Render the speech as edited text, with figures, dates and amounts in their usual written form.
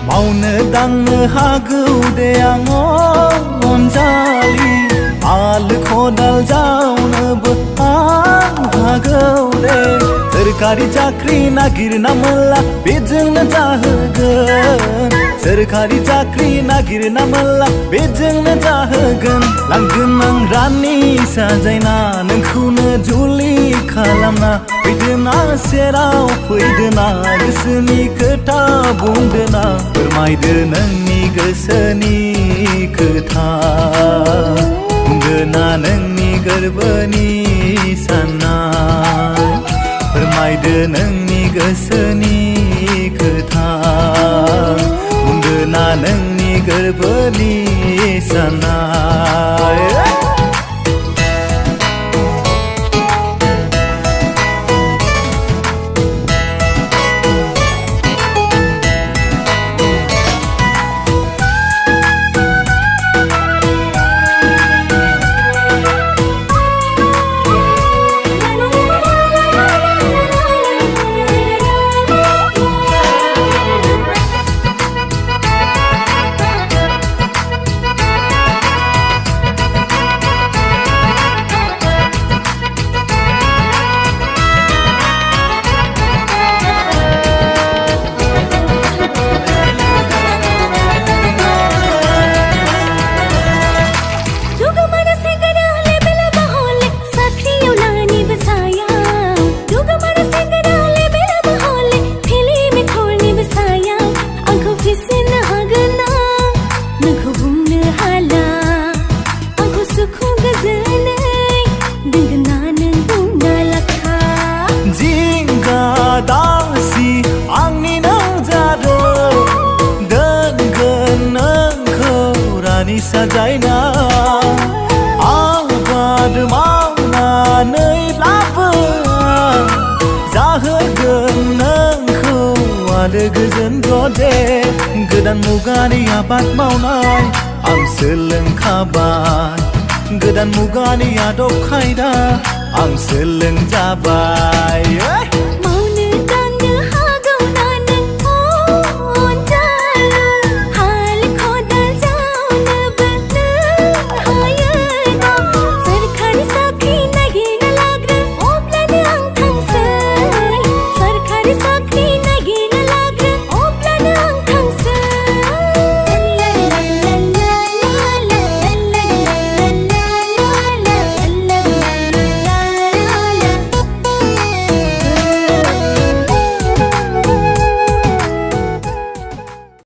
Mauna dangna hagau de ango onjali al khodal jauna bo hagau de सरकारी चाकरी नागिरना मला बेजोंनो जाहोगोन सरकारी चाकरी नागिरना मला बेजोंनो जाहोगोन लांगोन आं रानि साजायना नोंखौनो जुलि खालामना फैदोना सेराव फैदोना गोसोनि खोथा बुंदोना फोरमायदो नोंनि गोसोनि खोथा बुंदोना नोंनि गोरबोनि साननाय फोरमायदो नोंनि गोसोनि खोथा बुंदोना नोंनि गोरबोनि साननाय साजायना आबाद मावनानैब्लाबो जाहोगोन नोंखौ आलो गोजोन दे गोदान मुगानि आबाद मावनाय आं सोलोंखाबाय गोदान मुगानि आदब खायदा आं सोलोंजाबाय